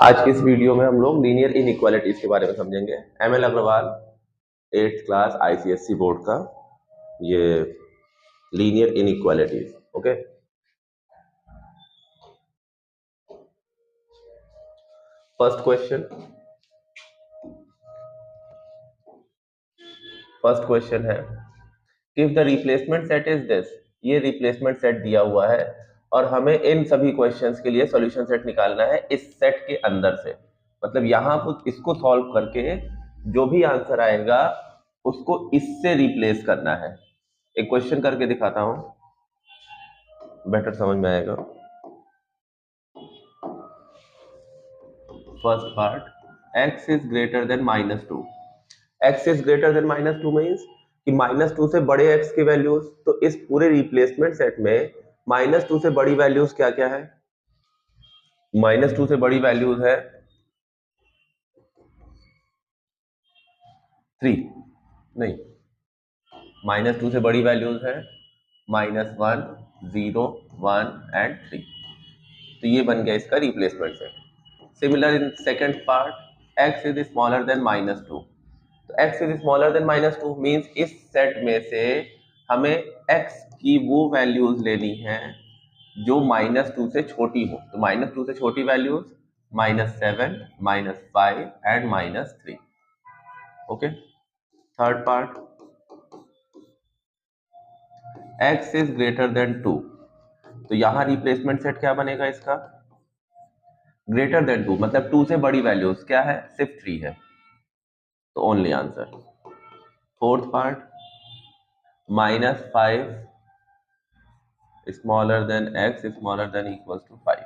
आज की इस वीडियो में हम लोग लीनियर इनइक्वालिटीज के बारे में समझेंगे। ML Agarwal 8th class ICSC board का ये linear inequalities. Okay, first question है if the replacement set is this. ये रिप्लेसमेंट सेट दिया हुआ है और हमें इन सभी क्वेश्चंस के लिए सॉल्यूशन सेट निकालना है इस सेट के अंदर से। मतलब यहाँ कुछ इसको सॉल्व करके जो भी आंसर आएगा उसको इससे रिप्लेस करना है। एक क्वेश्चन करके दिखाता हूं, बेटर समझ में आएगा। First part, x is greater then -2। x is greater then -2 means कि -2 से बड़े x की वैल्यूज। तो इस पूरे रिप्लेसमेंट सेट में -2 से बड़ी वैल्यूज क्या क्या है? -2 से बड़ी वैल्यूज है 3, नहीं, -2 से बड़ी वैल्यूज है -1, 0, 1 एंड 3। तो ये बन गया इसका replacement set. Similar in second part, x is smaller then -2। तो x is smaller then -2 means इस सेट में से हमें x की वो वैल्यूज लेनी है जो -2 से छोटी हो। तो -2 से छोटी values -7, -5 and -3। Okay, third part, x is greater then 2। तो यहां रिप्लेसमेंट सेट क्या बनेगा इसका? ग्रेटर देन 2 मतलब 2 से बड़ी वैल्यूज क्या है? सिर्फ 3 है, तो only answer. Fourth part, -5 smaller than x smaller than equal to 5।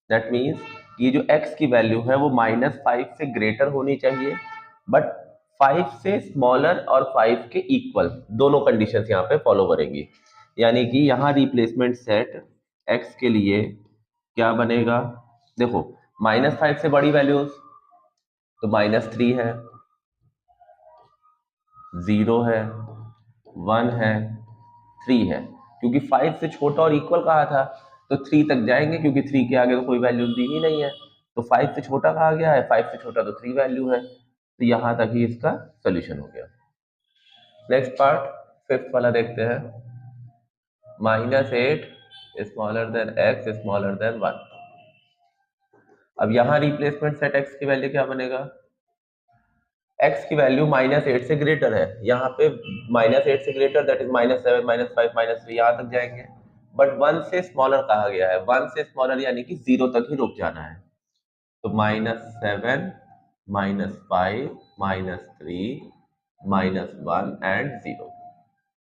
That means ये जो x की वैल्यू है वो -5 से ग्रेटर होनी चाहिए, बट 5 से स्मॉलर और 5 के इक्वल, दोनों कंडीशंस यहाँ पे फॉलो करेंगी। यानी कि यहाँ रिप्लेसमेंट सेट x के लिए क्या बनेगा? देखो, -5 से बड़ी वैल्यूज तो -3 है, 0 है, 1 है, 3 है। क्योंकि 5 से छोटा और इक्वल कहा था तो 3 तक जाएंगे, क्योंकि 3 के आगे तो कोई वैल्यू दी ही नहीं है। तो 5 से छोटा कहा गया है, 5 से छोटा तो 3 वैल्यू है, तो यहां तक ही इसका सोल्यूशन हो गया। नेक्स्ट पार्ट, फिफ्थ वाला देखते हैं। -8 smaller than x smaller then 1। अब यहां रिप्लेसमेंट सेट x की वैल्यू क्या बनेगा? x की वैल्यू -8 से ग्रेटर है, यहाँ पे -8 से ग्रेटर दैट इज -7, -5, -3 यहाँ तक जाएंगे। बट 1 से स्मॉलर कहा गया है, 1 से स्मॉलर यानी कि 0 तक ही रुक जाना है। तो -7, -5, -3, -1 एंड 0।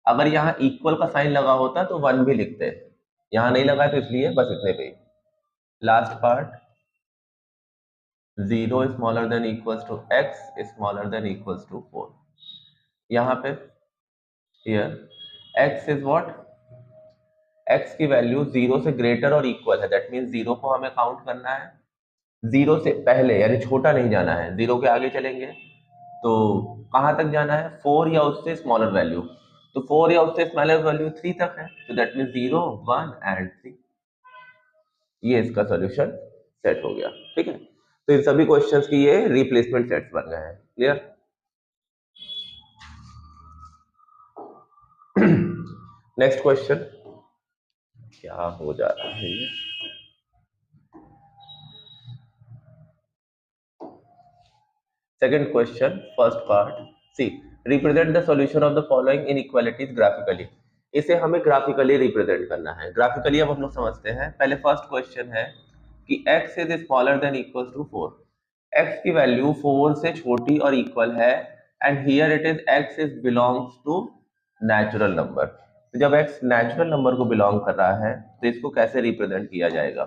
अगर यहाँ इक्वल का साइन लगा होता तो 1 भी लिखते हैं, यहाँ नहीं लगा तो इसलिए बस इतने पे ही। Last part, 0 smaller than equals to x smaller than equals to 4। यहाँ पे here x is what? x की वैल्यू 0 से ग्रेटर और इक्वल है, दैट मींस 0 को हमें काउंट करना है, 0 से पहले यानी छोटा नहीं जाना है। 0 के आगे चलेंगे तो कहां तक जाना है? 4 या उससे स्मॉलर वैल्यू। तो 4 या उससे स्मॉलर वैल्यू 3 तक है, तो दैट मींस 0, 1 एंड 3। ये इसका सॉल्यूशन सेट हो गया। ठीक है, तो इन सभी क्वेश्चंस की ये रिप्लेसमेंट सेट्स बन गए हैं। क्लियर? नेक्स्ट क्वेश्चन, क्या हो जा रहा है ये? Second question, first part, see represent the solution of the following inequalities graphically. इसे हमें ग्राफिकली रिप्रेजेंट करना है। ग्राफिकली अब हम लोग समझते हैं। पहले फर्स्ट क्वेश्चन है कि x is smaller than equal to 4। x की वैल्यू 4 से छोटी और इक्वल है, and here it is x is belongs to natural number. तो जब x नेचुरल नंबर को बिलोंग कर रहा है तो इसको कैसे रिप्रेजेंट किया जाएगा?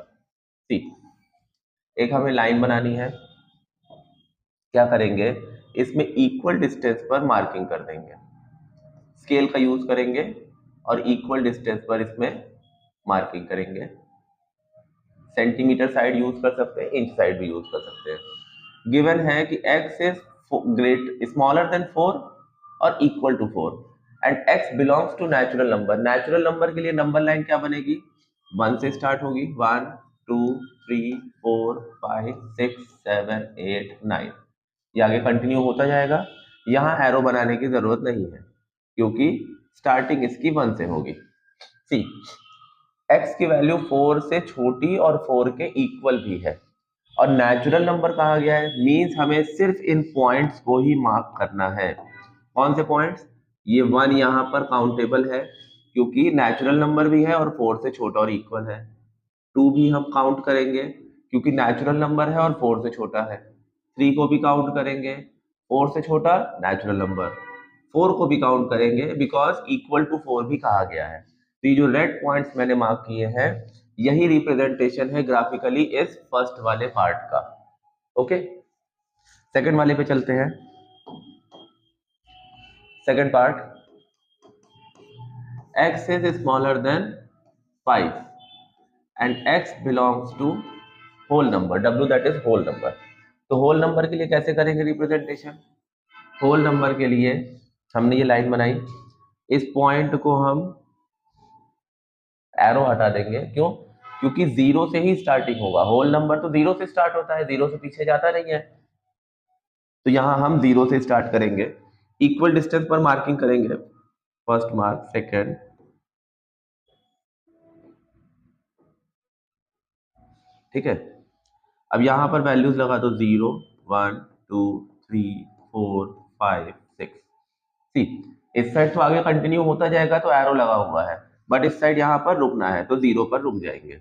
सी, एक हमें लाइन बनानी है। क्या करेंगे? इसमें इक्वल डिस्टेंस पर मार्किंग कर देंगे, स्केल का यूज करेंगे और इक्वल डिस्टेंस पर इसमें मार्किंग करेंगे। सेंटीमीटर साइड यूज कर सकते हैं, इंच साइड भी यूज कर सकते हैं। गिवन है कि x is great smaller than 4 और equal to 4 and x belongs to natural number. Natural number के लिए नंबर लाइन क्या बनेगी? 1 से स्टार्ट होगी, 1, 2, 3 4 5 6 7 8 9, ये आगे कंटिन्यू होता जाएगा। यहाँ एरो बनाने की जरूरत नहीं है क्योंकि स्टार्टिंग इसकी 1 से होगी। सी, x की वैल्यू 4 से छोटी और 4 के इक्वल भी है और नेचुरल नंबर कहा गया है, मींस हमें सिर्फ इन पॉइंट्स को ही मार्क करना है। कौन से पॉइंट्स? ये 1 यहाँ पर काउंटेबल है क्योंकि नेचुरल नंबर भी है और 4 से छोटा और इक्वल है। 2 भी हम काउंट करेंगे क्योंकि नेचुरल नंबर है और 4 से छोटा है। 3 को भी काउंट करेंगे, 4 से छोटा नेचुरल नंबर। 4 को भी काउंट करेंगे बिकॉज इक्वल टू 4 भी कहा गया है। तो ये जो रेड पॉइंट्स मैंने मार्क किए हैं, यही रिप्रेजेंटेशन है ग्राफिकली इस फर्स्ट वाले पार्ट का। ओके, सेकंड वाले पे चलते हैं। Second part, x is smaller than 5 and x belongs to whole number, w that is whole number। तो होल नंबर के लिए कैसे करेंगे रिप्रेजेंटेशन? होल नंबर के लिए हमने ये लाइन बनाई, इस पॉइंट को हम एरो हटा देंगे। क्यों? क्योंकि 0 से ही स्टार्टिंग होगा। होल नंबर तो 0 से स्टार्ट होता है, 0 से पीछे जाता नहीं है। तो यहां हम 0 से स्टार्ट करेंगे, इक्वल डिस्टेंस पर मार्किंग करेंगे। फर्स्ट मार्क, सेकंड, ठीक है। अब यहां पर वैल्यूज लगा दो, 0 1 2 3 4 5 6। सी, इस साइड तो आगे कंटिन्यू होता जाएगा तो एरो लगा हुआ है, बट इस साइड यहाँ पर रुकना है तो 0 पर रुक जाएंगे।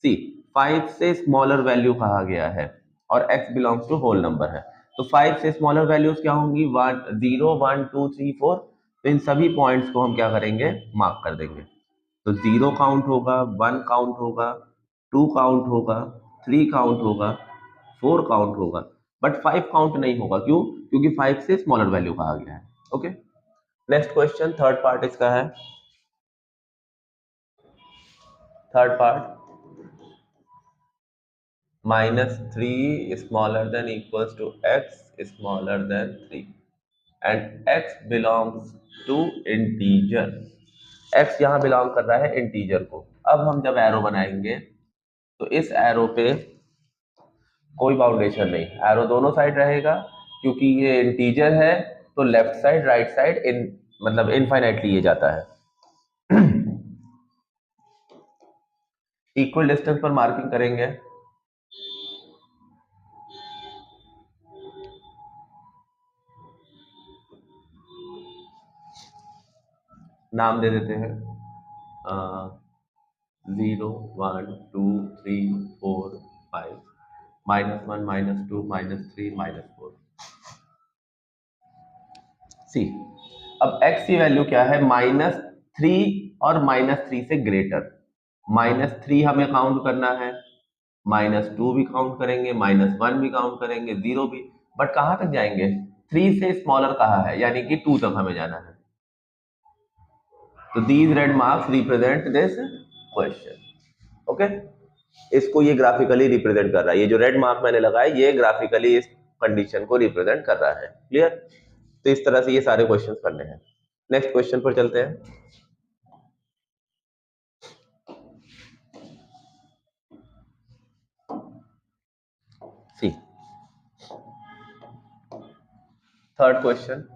सी, 5 से स्मॉलर वैल्यू कहा गया है और x belongs to whole number है, तो 5 से स्मॉलर वैल्यूज क्या होंगी? 1 0 1 2 3 4। तो इन सभी पॉइंट्स को हम क्या करेंगे? मार्क कर देंगे। तो 0 काउंट होगा, 1 काउंट होगा, 2 काउंट होगा, 3 काउंट होगा, 4 काउंट होगा, बट 5 काउंट नहीं होगा। क्यों? क्योंकि 5 से स्मॉलर वैल्यू कहा गया है। Okay, next question, third part इसका है। Third part, -3 smaller than equals to x smaller than 3 and x belongs to integer. x यहाँ बिलोंग कर रहा है इंटीजर को। अब हम जब एरो बनाएंगे तो इस एरो पे कोई बाउंडेशन नहीं, एरो दोनों साइड रहेगा क्योंकि ये इंटीजर है। तो लेफ्ट साइड राइट साइड इन मतलब इनफाइनाइटली ये जाता है। इक्वल डिस्टेंस पर मार्किंग करेंगे। नाम दे देते हैं 0 1 2 3 4 5 -1 -2 -3 -4। सी, अब x की वैल्यू क्या है? -3 और -3 से ग्रेटर। -3 हमें काउंट करना है, -2 भी काउंट करेंगे, -1 भी काउंट करेंगे, 0 भी, बट कहां तक जाएंगे? 3 से स्मॉलर कहा है यानी कि 2 तक हमें जाना है। तो these red marks represent this question. Okay, इसको ये ग्राफिकली रिप्रेजेंट कर रहा है। ये जो रेड मार्क मैंने लगाया ये ग्राफिकली इस कंडीशन को रिप्रेजेंट कर रहा है। क्लियर? तो इस तरह से ये सारे क्वेश्चन करने हैं। नेक्स्ट क्वेश्चन पर चलते हैं। See, third question,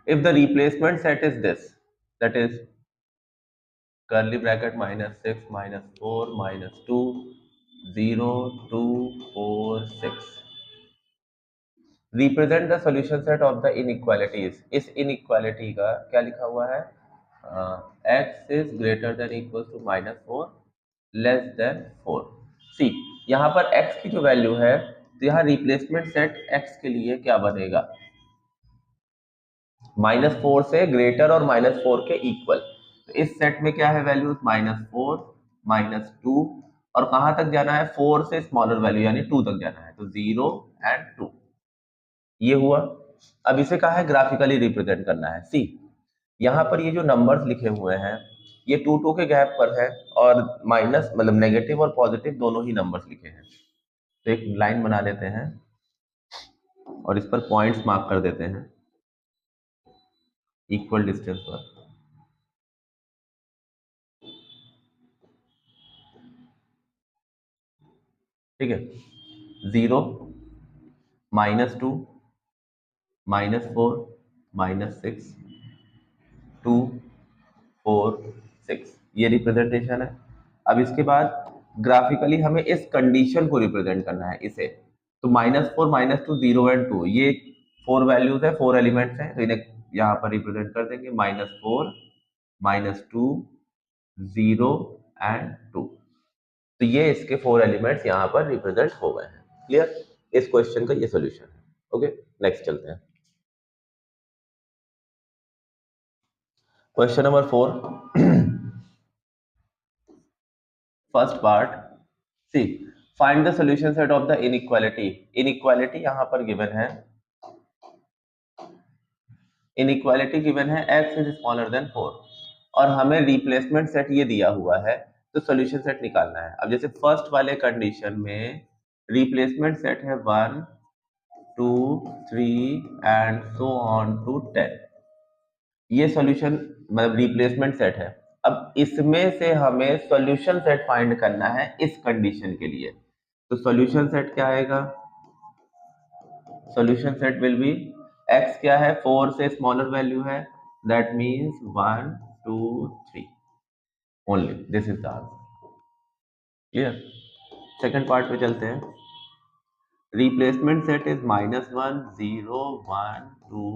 if the replacement set is this, that is curly bracket -6 -4 -2 0 2 4 6, represent the solution set of the inequalities। इस inequality का क्या लिखा हुआ है? x is greater than equals to -4 less than 4। सी, यहाँ पर x की जो वैल्यू है तो यहाँ रिप्लेसमेंट सेट x के लिए क्या बनेगा? -4 से ग्रेटर और -4 के इक्वल। तो इस सेट में क्या है वैल्यूज? -4 -2 और कहां तक जाना है? 4 से स्मॉलर वैल्यू यानी 2 तक जाना है, तो 0 एंड 2। ये हुआ। अब इसे कहा है ग्राफिकली रिप्रेजेंट करना है। सी, यहाँ पर ये जो नंबर्स लिखे हुए हैं ये 2 2 के गैप पर है और माइनस मतलब नेगेटिव और पॉजिटिव दोनों ही नंबर्स लिखे हैं। तो एक लाइन बना लेते हैं और इस पर पॉइंट्स मार्क कर देते हैं इक्वल डिस्टेंस पर। ठीक है, 0, -2, -4, -6, 2, 4, 6, ये रिप्रेजेंटेशन है। अब इसके बाद ग्राफिकली हमें इस कंडीशन को रिप्रेजेंट करना है इसे, तो -4, -2, 0 एंड 2, ये 4 वैल्यूज है, 4 एलिमेंट्स हैं, तो इन्हें यहाँ पर रिप्रेजेंट कर देंगे, -4, -2, 0 एंड 2। तो ये इसके 4 एलिमेंट्स यहाँ पर रिप्रेजेंट हो गए हैं। क्लियर? इस क्वेश्चन का ये सोल्यूशन है। ओके, नेक्स्ट चलते हैं। Question number 4, first part, see find the solution set of the inequality. Inequality यहाँ पर गिवन है, इनइक्वालिटी गिवन है x इज स्मॉलर देन 4 और हमें रिप्लेसमेंट सेट ये दिया हुआ है, तो सॉल्यूशन सेट निकालना है। अब जैसे फर्स्ट वाले कंडीशन में रिप्लेसमेंट सेट है 1, 2, 3 एंड सो ऑन टू 10, ये सॉल्यूशन मतलब रिप्लेसमेंट सेट है। अब इसमें से हमें सॉल्यूशन सेट फाइंड करना है इस कंडीशन के लिए, तो सॉल्यूशन सेट क्या आएगा? Solution set will be, x क्या है, 4 से स्मॉलर वैल्यू है, that means 1, 2, 3 only, this is the answer. Clear? Second part पे चलते हैं। Replacement set is -1, 0, 1, 2,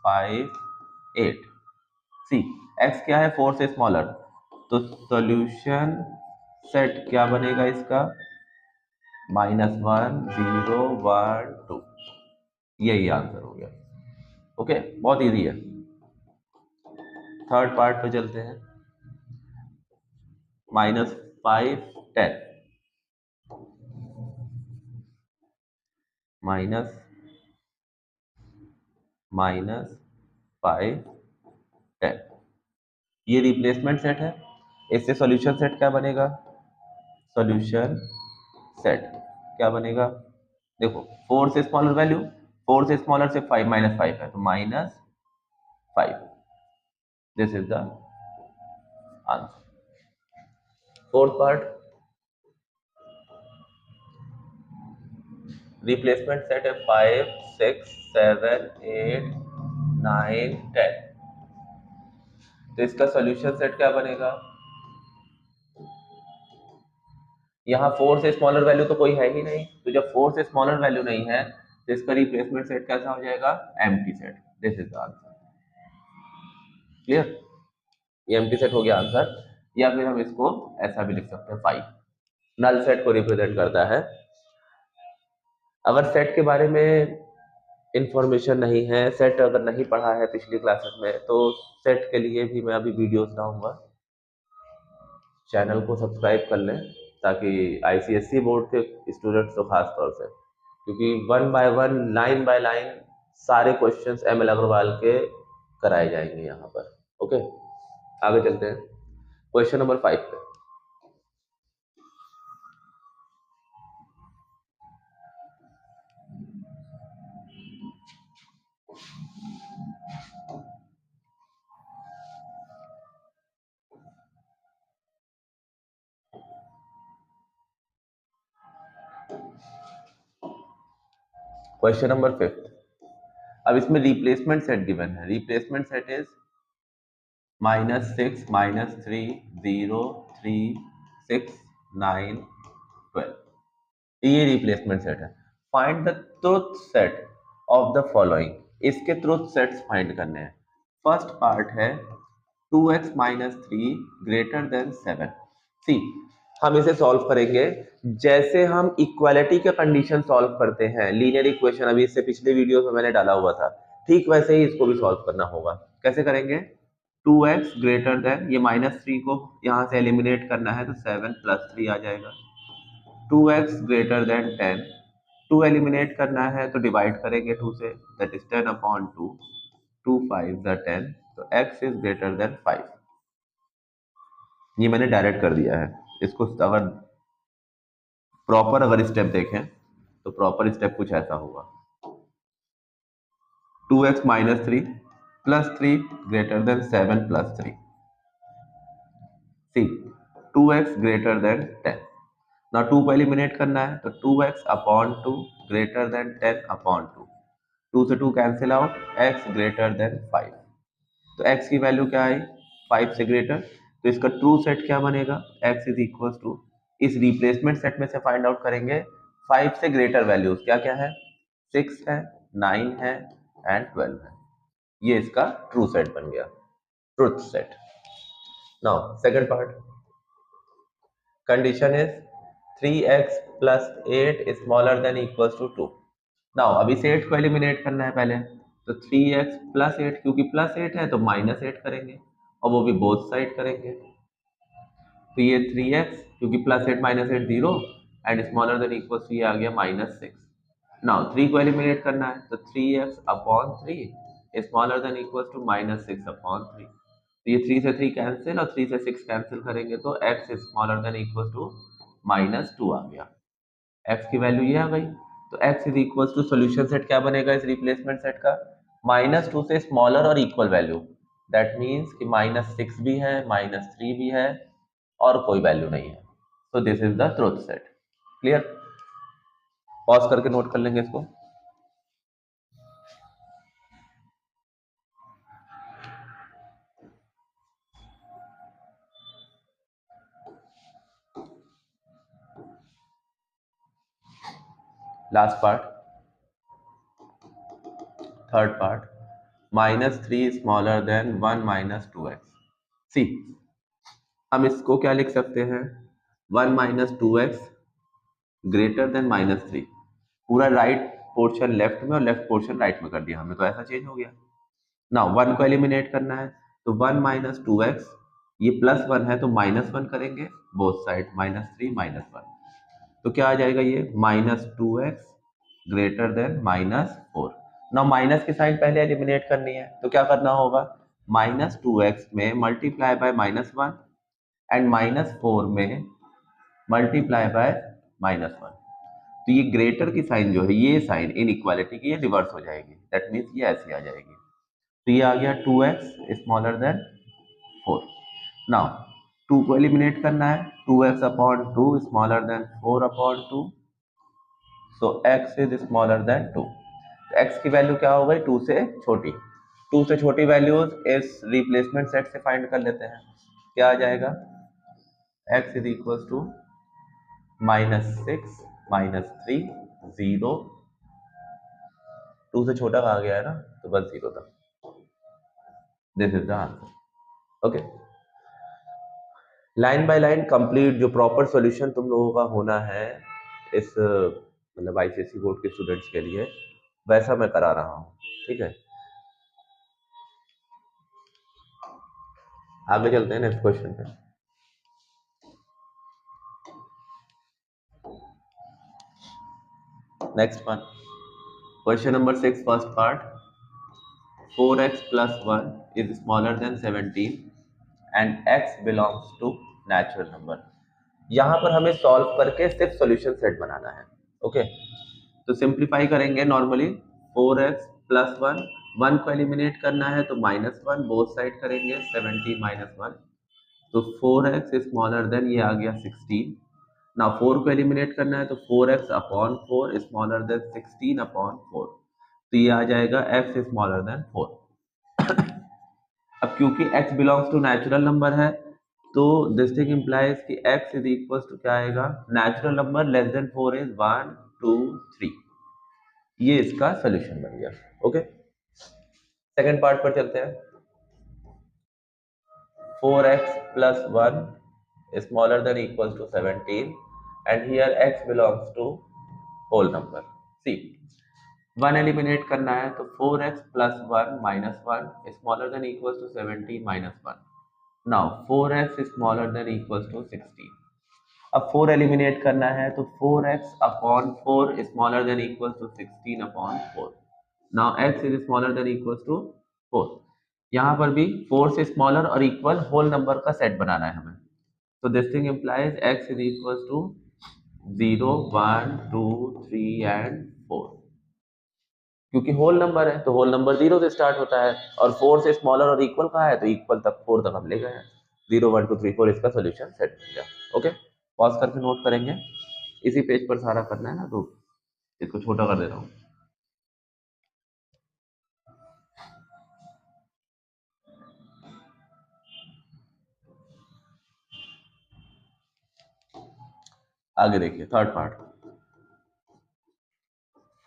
5, 8। See x क्या है, 4 से स्मॉलर, तो सॉल्यूशन सेट क्या बनेगा इसका? -1, 0, 1, 2, यही आंसर हो गया। ओके, बहुत इजी है। थर्ड पार्ट पे चलते हैं। -5, 10, माइनस -5, 10, ये रिप्लेसमेंट सेट है। इससे सॉल्यूशन सेट क्या बनेगा? सॉल्यूशन सेट क्या बनेगा? देखो 4 से स्मॉलर वैल्यू, 4 से स्मॉलर से 5 -5 है, तो -5, this is the answer. Fourth part, replacement set है 5, 6, 7, 8, 9, 10, तो इसका सॉल्यूशन सेट क्या बनेगा? यहाँ 4 से स्मॉलर वैल्यू तो कोई है ही नहीं, तो जब 4 से स्मॉलर वैल्यू नहीं है तो इसका रिप्लेसमेंट सेट कैसा हो जाएगा? Empty set, this is the answer. Clear? ये एम्प्टी सेट हो गया आंसर, या फिर हम इसको ऐसा भी लिख सकते हैं 5, नल सेट को रिप्रेजेंट करता है। अगर सेट के बारे में इंफॉर्मेशन नहीं है, सेट अगर नहीं पढ़ा है पिछली क्लासेस में, तो सेट के लिए भी मैं अभी वीडियोस लाऊंगा, चैनल को सब्सक्राइब कर लें, ताकि आईसीएसई बोर्ड के स्टूडेंट्स तो खास तौर से, क्योंकि 1 बाय 1, लाइन बाय लाइन सारे क्वेश्चंस एमएल अग्रवाल के कराए जाएंगे यहाँ पर। ओके, आगे चलते हैं क्वेश्चन नंबर 5 पे। क्वेश्चन नंबर 5, अब इसमें रिप्लेसमेंट सेट गिवन है। रिप्लेसमेंट सेट इज -6, -3, 0, 3, 6, 9, 12, ये रिप्लेसमेंट सेट है। Find the truth set of the following, इसके ट्रुथ सेट्स फाइंड करने हैं। फर्स्ट पार्ट है 2x - 3 ग्रेटर देन 7। सी हम इसे सॉल्व करेंगे जैसे हम इक्वालिटी के कंडीशन सॉल्व करते हैं, लीनियर इक्वेशन, अभी इससे पिछले वीडियो में मैंने डाला हुआ था, ठीक वैसे ही इसको भी सॉल्व करना होगा। कैसे करेंगे? 2x ग्रेटर देन, ये -3 को यहाँ से एलिमिनेट करना है, तो 7 + 3 आ जाएगा। 2x ग्रेटर देन 10, 2 एलिमिनेट करना है तो डिवाइड करेंगे 2 से, दैट इज 10/2, 2 5 10, तो x इज ग्रेटर देन 5। ये मैंने डायरेक्ट कर दिया है। इसको अगर प्रॉपर अगर स्टेप देखें तो प्रॉपर स्टेप कुछ ऐसा होगा, 2x - 3 + 3 ग्रेटर देन 7 + 3, सी 2x ग्रेटर देन 10। ना 2 को एलिमिनेट करना है तो 2x upon 2 greater than 10 upon 2, 2 से 2 cancel out, x greater than 5। तो x की वैल्यू क्या आई, 5 से ग्रेटर, तो इसका ट्रू सेट क्या बनेगा, x इज इक्वल टू, इस रिप्लेसमेंट सेट में से फाइंड आउट करेंगे 5 से ग्रेटर वैल्यूज क्या क्या है, 6 है, 9 है एंड 12 है। ये इसका ट्रू सेट बन गया, truth set. Now second part, condition is 3x plus 8 smaller than equals to 2। Now अभी से 8 को एलिमिनेट करना है पहले, तो 3x plus 8, क्योंकि प्लस 8 है तो माइनस 8 करेंगे और वो भी बोथ साइड करेंगे। तो ये 3x, क्योंकि plus 8 minus 8 zero and smaller than equals to ये आ गया -6। नाउ 3 को एलिमिनेट करना है तो 3x upon 3 smaller than equals to -6 upon 3। तो ये 3 से 3 कैंसिल और 3 से 6 कैंसिल करेंगे तो x smaller than equals to -2 आ गया। x की वैल्यू ये आ गई, तो x is equal to solution set क्या बनेगा इस रिप्लेसमेंट सेट का, -2 से स्मॉलर और इक्वल वैल्यू, दैट मीन्स कि -6 भी है, -3 भी है और कोई वैल्यू नहीं है। So this is the truth set. Clear? Pause करके नोट कर लेंगे इसको। Last part, third part, -3 smaller then 1 - 2x। सी, हम इसको क्या लिख सकते हैं, 1 - 2x ग्रेटर देन -3। पूरा राइट पोर्शन लेफ्ट में और लेफ्ट पोर्शन राइट में कर दिया हमने, तो ऐसा चेंज हो गया। ना 1 को एलिमिनेट करना है तो 1 - 2x, ये +1 है तो -1 करेंगे बोथ साइड, -3 -1, तो क्या आ जाएगा ये -2x ग्रेटर देन -4। ना माइनस की साइन पहले एलिमिनेट करनी है तो क्या करना होगा, -2x में मल्टीप्लाई बाय -1 एंड -4 में मल्टीप्लाई बाय -1। तो ये ग्रेटर की साइन जो है, ये साइन इनइक्वालिटी की, ये रिवर्स हो जाएगी, दैट मीन्स ये ऐसी आ जाएगी। तो ये आ गया 2x स्मॉलर देन 4। नाउ 2 को एलिमिनेट करना है, 2x upon 2 smaller than 4 upon 2, so x is smaller then 2। तो x की वैल्यू क्या हो गई, 2 से छोटी। 2 से छोटी वैल्यूज इस रिप्लेसमेंट सेट से फाइंड कर लेते हैं, क्या आ जाएगा, x इज इक्वल टू -6 -3 0, 2 से छोटा आ गया है ना तो बस 0 था। This is the answer. Okay, line by line complete जो प्रॉपर सॉल्यूशन तुम लोगों का होना है इस मतलब आईसीएसई बोर्ड के स्टूडेंट्स के लिए, वैसा मैं करा रहा हूँ। ठीक है, आगे चलते हैं नेक्स्ट क्वेश्चन पे। Next one, question number 6 first part, 4x + 1 is smaller than 17 and x belongs to natural number। यहाँ पर हमें सॉल्व करके सिर्फ सॉल्यूशन सेट बनाना है। ओके, तो सिंप्लीफाई करेंगे नॉर्मली, 4x + 1, 1 को एलिमिनेट करना है तो -1 बोथ साइड करेंगे, 17 -1, तो 4x स्मॉलर देन ये आ गया 16। ना 4 को एलिमिनेट करना है तो 4x upon 4 smaller then 16 upon 4, तो ये आ जाएगा x स्मॉलर देन 4। अब क्योंकि x belongs to natural number है तो दिस थिंग इम्प्लाइज कि x इज इक्वल टू क्या आएगा, natural number less than 4 is 1 2 3। ये इसका सोल्यूशन बन गया। ओके, सेकंड पार्ट पर चलते हैं। 4x + 1 smaller than equals to 17 and here x belongs to whole number। see, 1 eliminate करना है तो 4x + 1 - 1 smaller than equals to 17 -1। now 4x smaller than equals to 16। अब 4 एलिमिनेट करना है तो 4x upon 4 smaller than equals to 16 upon 4। now x is smaller than equals to 4। यहाँ पर भी 4 से स्मॉलर और इक्वल होल नंबर का सेट बनाना है हमें, तो this thing implies x is equals to 0 1 2 3 and 4। क्योंकि होल नंबर है तो होल नंबर 0 से स्टार्ट होता है और 4 से स्मॉलर और इक्वल कहाँ है तो इक्वल तक 4 तक हम ले गए हैं, 0 1 2 3 4 इसका सोल्यूशन सेट बन गया। ओके, पॉज करके नोट करेंगे। इसी पेज पर सारा करना है ना, तो इसको छोटा कर देता हूँ। आगे देखिए third part,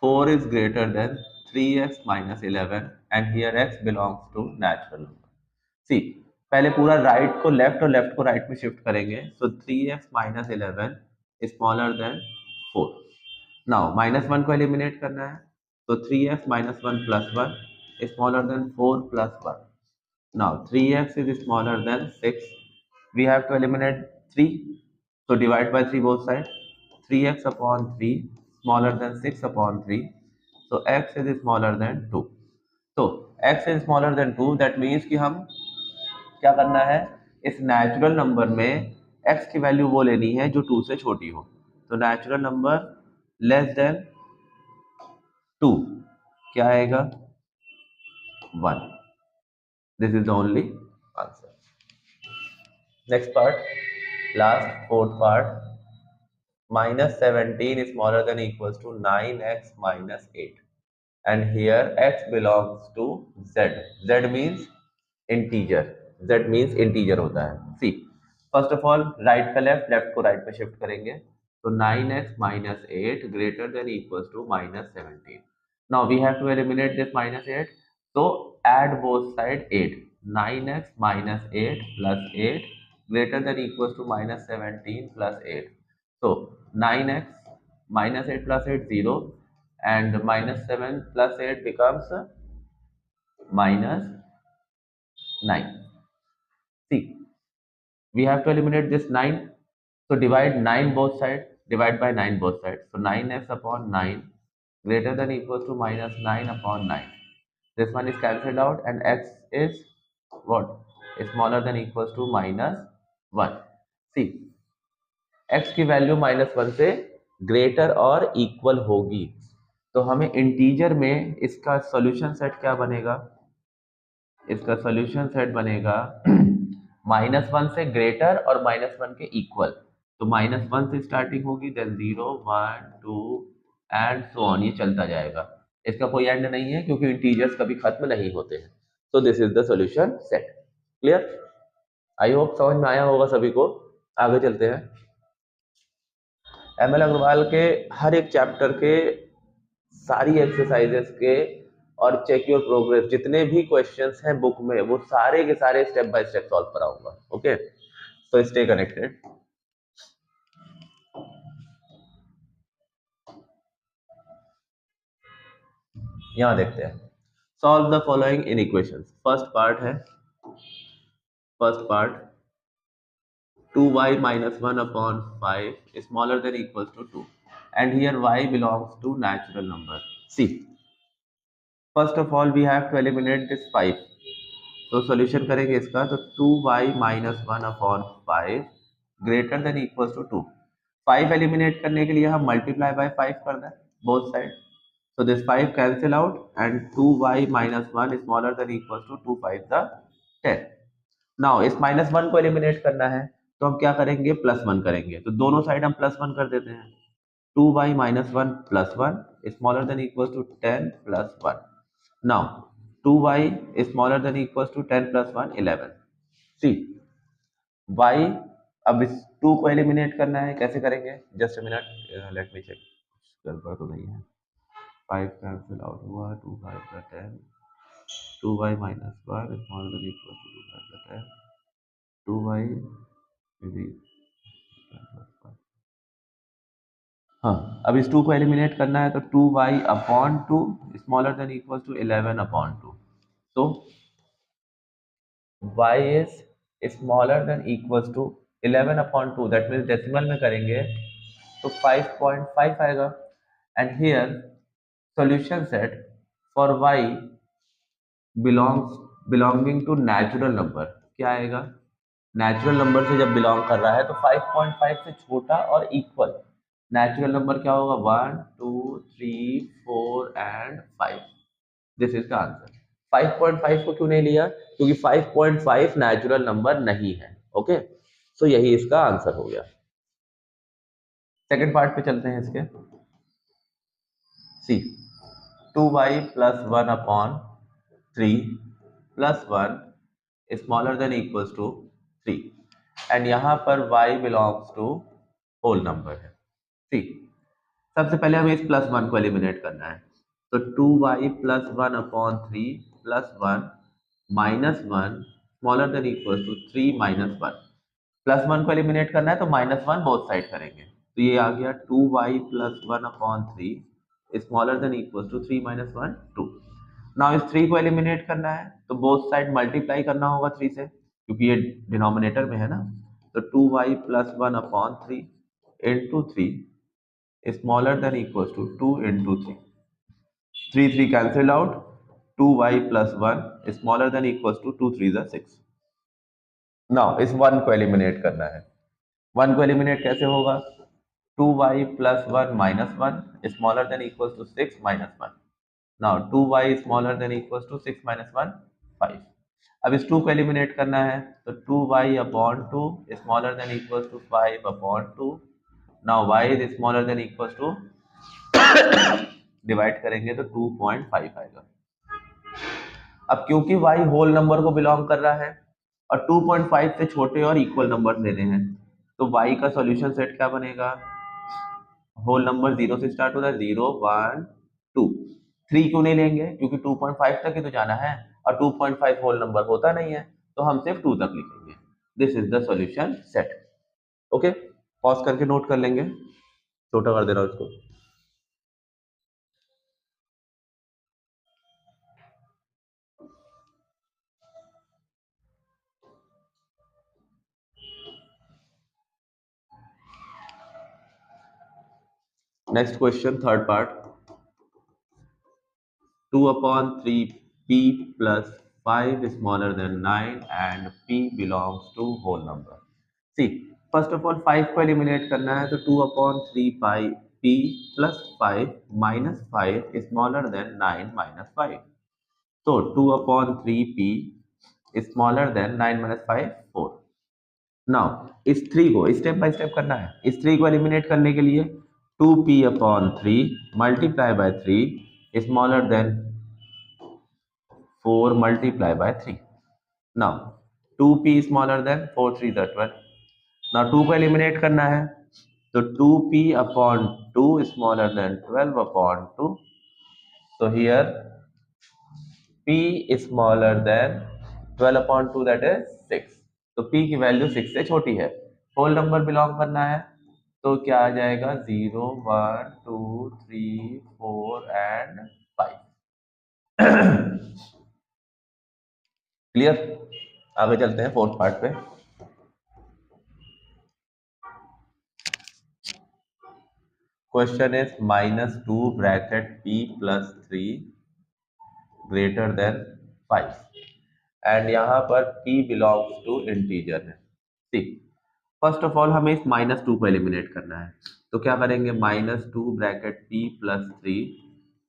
4 is greater than 3x minus 11 and here x belongs to natural number. सी, पहले पूरा राइट को लेफ्ट और लेफ्ट को राइट में शिफ्ट करेंगे, सो 3x minus 11 smaller than 4। Now minus 1 को एलिमिनेट करना है, तो 3x minus 1 plus 1 smaller than 4 plus 1। Now 3x is smaller than 6, we have to eliminate 3, so divide by 3 both sides, 3x upon 3 smaller than 6 upon 3, so x is smaller than 2। तो x is smaller than 2, that means कि हम क्या करना है, इस natural number में x की value वो लेनी है जो 2 से छोटी हो। तो नेचुरल नंबर लेस देन 2 क्या आएगा, 1। This is the only answer. Next part, last fourth part, minus 17 is smaller than equals to 9x minus 8 and here x belongs to z, z means integer, z means integer होता है। सी, first of all right का left, left को right में shift करेंगे, तो 9x minus 8 greater than equals to minus 17। now we have to eliminate this minus 8, so add both side 8, 9x minus 8 plus 8 greater than equals to minus 17 plus 8। so 9x minus 8 plus 8 0 and minus 7 plus 8 becomes minus 9। See, we have to eliminate this 9, so divide 9 both sides, divide by 9 both sides, so 9x upon 9 greater than equals to minus 9 upon 9, this one is cancelled out and x is what, smaller than equals to minus 1। see, x की value -1 से greater और equal होगी, तो हमें integer में इसका solution set क्या बनेगा, इसका सॉल्यूशन सेट बनेगा -1 से ग्रेटर और -1 के इक्वल। तो -1 से स्टार्टिंग होगी, देन 0 1 2 एंड सो ऑन, ये चलता जाएगा, इसका कोई एंड नहीं है क्योंकि इंटीजर्स कभी खत्म नहीं होते हैं। तो this is the solution set. Clear? I hope समझ में आया होगा सभी को। आगे चलते हैं। एमएल अग्रवाल के हर एक चैप्टर के सारी एक्सरसाइजेस के और चेक योर प्रोग्रेस जितने भी क्वेश्चंस हैं बुक में, वो सारे के सारे स्टेप बाय स्टेप सॉल्व कराऊंगा। Okay, so stay connected. यहां देखते हैं, solve the following in equations. First part है, first part 2y minus 1 upon 5 is smaller than equals to 2 and here y belongs to natural number। see, first of all we have to eliminate this 5, तो solution करेंगे इसका, तो 2y minus 1 upon 5 greater than equals to 2। 5 eliminate करने के लिए हम multiply by 5 कर दें both side, so this 5 cancel out and 2y minus 1 is smaller than equals to 2 5 the 10। now इस -1 को एलिमिनेट करना है, तो हम क्या करेंगे, +1 करेंगे, तो दोनों साइड हम +1 कर देते हैं। 2y minus 1 plus 1 is smaller than equals to 10 plus 1। now 2y is smaller than equals to 10 plus 1 11। see, y, अब इस 2 को एलिमिनेट करना है, कैसे करेंगे, just a minute, let me check, गड़बड़ तो नहीं है। 5 कैंसिल आउट हुआ, 2 5 का 10, 2y minus 1 is smaller than equals to 2 5 का 10, 2y हाँ, अब इस 2 को एलिमिनेट करना है, तो 2y upon 2 smaller than equal to 11 upon 2। तो y is smaller than equal to 11 upon 2, that means decimal में करेंगे तो 5.5 आएगा। And here solution set for y belonging to natural number क्या आएगा, नेचुरल नंबर से जब बिलोंग कर रहा है तो 5.5 से छोटा और इक्वल नेचुरल नंबर क्या होगा, 1 2 3 4 and 5। This is the answer. 5.5 को क्यों नहीं लिया, क्योंकि 5.5 नेचुरल नंबर नहीं है। ओके, सो यही इसका आंसर हो गया। सेकेंड पार्ट पे चलते हैं इसके। See 2y plus 1/3 plus 1 smaller than equals to 3 and यहाँ पर y belongs to whole number है। सी सबसे पहले हमें इस प्लस 1 को एलिमिनेट करना है, तो 2y plus 1/3 plus 1 minus 1 smaller than equals to 3 minus 1। Plus 1 को एलिमिनेट करना है तो माइनस 1 बोथ साइड करेंगे, तो ये आ गया 2y plus 1/3 smaller than equals to 3 minus 1 2। Now इस 3 को एलिमिनेट करना है तो बोथ साइड मल्टीप्लाई करना होगा 3 से, क्योंकि ये डिनोमिनेटर में है ना। तो 2y plus 1/3 into 3 smaller than equals to 2 into 3, 3 cancelled out, 2y plus 1 smaller than equals to 2 3 is 6। now इस 1 को एलिमिनेट करना है, 1 को एलिमिनेट कैसे होगा, 2y plus 1 minus 1 smaller than equals to 6 minus 1। now 2y smaller than equals to 6 minus 1 5। अब इस 2 को एलिमिनेट करना है तो 2y upon 2 smaller than equals to 5 upon 2। now y is smaller than equals to divide करेंगे तो 2.5 आएगा। अब क्योंकि y होल नंबर को बिलोंग कर रहा है और 2.5 से छोटे और इक्वल नंबर लेने हैं, तो y का सॉल्यूशन सेट क्या बनेगा, होल नंबर 0 से स्टार्ट होता है, 0 1 2। 3 क्यों नहीं लेंगे, क्योंकि 2.5 तक ही तो जाना है और 2.5 होल नंबर होता नहीं है, तो हम सिर्फ 2 तक लिखेंगे। This is the solution set. Okay, pause करके नोट कर लेंगे, छोटा कर दे रहा हूं इसको। Next question, third part, 2/3 p plus 5 smaller than 9 and p belongs to whole number। See, first of all 5 को एलिमिनेट करना है तो 2/3 pi p plus 5 minus 5 smaller than 9 minus 5। तो 2/3 p smaller than 9 minus 5 4। Now इस 3 को step by step करना है। इस 3 को एलिमिनेट करने के लिए 2p/3 multiply by 3 smaller than 4 multiply by 3। now 2p smaller than 4 3 is 12। now 2 को एलिमिनेट करना है तो 2p/2 smaller than 12/2। so here p is smaller than 12/2, that is 6। तो p की वैल्यू 6 से छोटी है, होल नंबर बिलोंग करना है, तो क्या आ जाएगा 0 1 2 3 4 एंड 5। क्लियर, आगे चलते हैं फोर्थ पार्ट पे। Question is -2 bracket p plus 3 greater than 5 and यहाँ पर p बिलोंग्स टू इंटीजर है। ठीक, फर्स्ट ऑफ ऑल हमें इस -2 को एलिमिनेट करना है, तो क्या करेंगे, -2 bracket p plus 3